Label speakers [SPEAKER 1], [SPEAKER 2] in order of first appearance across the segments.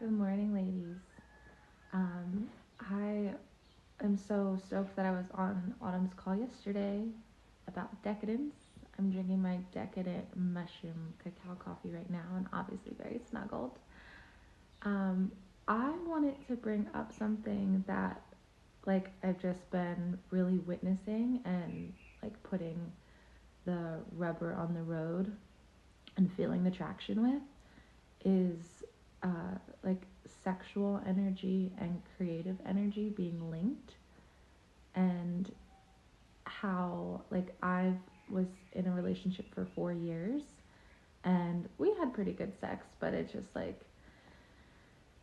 [SPEAKER 1] Good morning, ladies. I am so stoked that I was on Autumn's call yesterday about decadence. I'm drinking my decadent mushroom cacao coffee right now and obviously very snuggled. Um, I wanted to bring up something that I've just been really witnessing and putting the rubber on the road and feeling the traction with is like sexual energy and creative energy being linked, and how I was in a relationship for 4 years and we had pretty good sex, but it just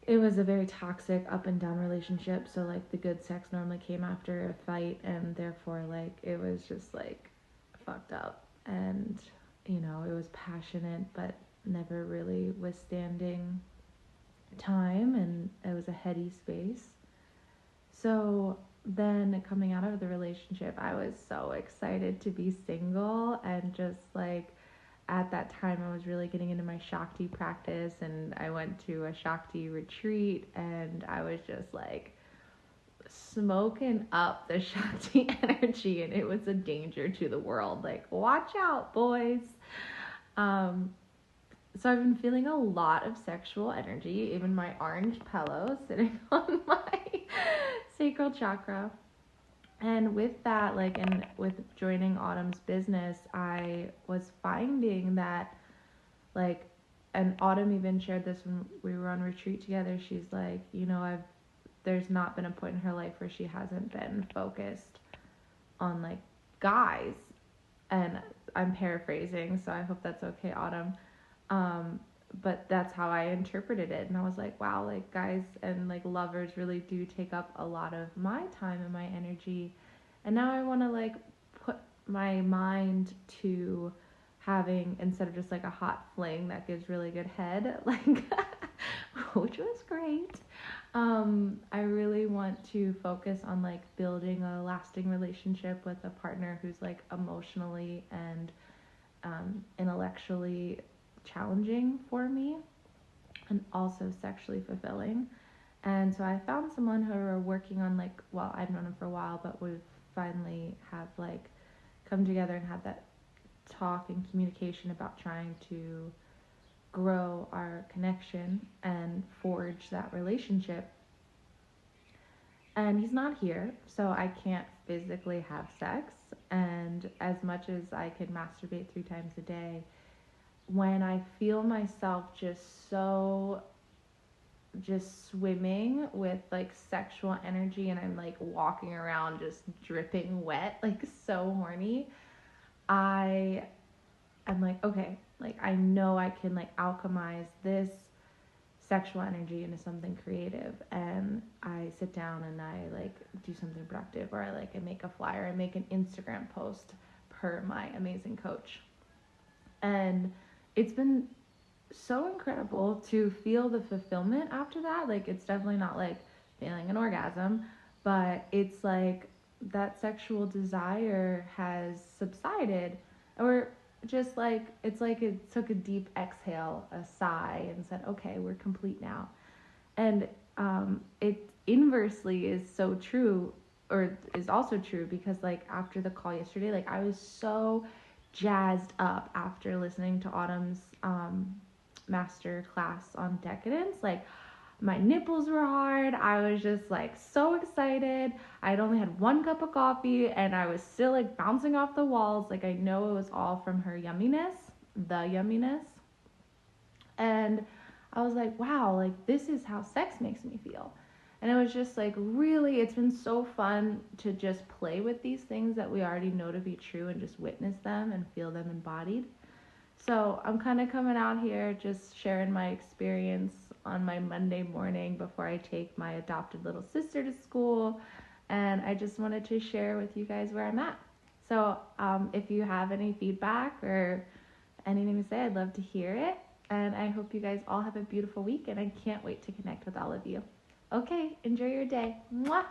[SPEAKER 1] it was a very toxic up and down relationship. So the good sex normally came after a fight, and therefore it was just fucked up. And it was passionate but never really withstanding time, and it was a heady space. So then coming out of the relationship, I was so excited to be single, and just at that time I was really getting into my Shakti practice, and I went to a Shakti retreat, and I was just smoking up the Shakti energy, and it was a danger to the world. Watch out, boys. So I've been feeling a lot of sexual energy, even my orange pillow sitting on my sacral chakra. And with that, and with joining Autumn's business, I was finding that, and Autumn even shared this when we were on retreat together. She's there's not been a point in her life where she hasn't been focused on guys. And I'm paraphrasing, so I hope that's okay, Autumn. But that's how I interpreted it. And I was wow, guys and lovers really do take up a lot of my time and my energy. And now I want to put my mind to having, instead of just a hot fling that gives really good head, which was great. I really want to focus on building a lasting relationship with a partner who's emotionally and intellectually challenging for me, and also sexually fulfilling. And so I found someone who are working on well, I've known him for a while, but we've finally have come together and had that talk and communication about trying to grow our connection and forge that relationship. And he's not here, so I can't physically have sex. And as much as I could masturbate 3 times a day, when I feel myself just swimming with sexual energy, and I'm walking around just dripping wet, so horny, I'm okay, I know I can alchemize this sexual energy into something creative. And I sit down and I do something productive, or I make a flyer, I make an Instagram post per my amazing coach. And it's been so incredible to feel the fulfillment after that. It's definitely not feeling an orgasm, but it's that sexual desire has subsided, or just it took a deep exhale, a sigh, and said, okay, we're complete now. And it inversely is so true, or is also true, because after the call yesterday, I was so jazzed up after listening to Autumn's master class on decadence. My nipples were hard. I was just so excited. I had only had 1 cup of coffee, and I was still bouncing off the walls. I know it was all from her yumminess, the yumminess. And I was wow, this is how sex makes me feel. And it was just really, it's been so fun to just play with these things that we already know to be true, and just witness them and feel them embodied. So I'm kind of coming out here just sharing my experience on my Monday morning before I take my adopted little sister to school. And I just wanted to share with you guys where I'm at. So if you have any feedback or anything to say, I'd love to hear it. And I hope you guys all have a beautiful week, and I can't wait to connect with all of you. Okay, enjoy your day. Mwah!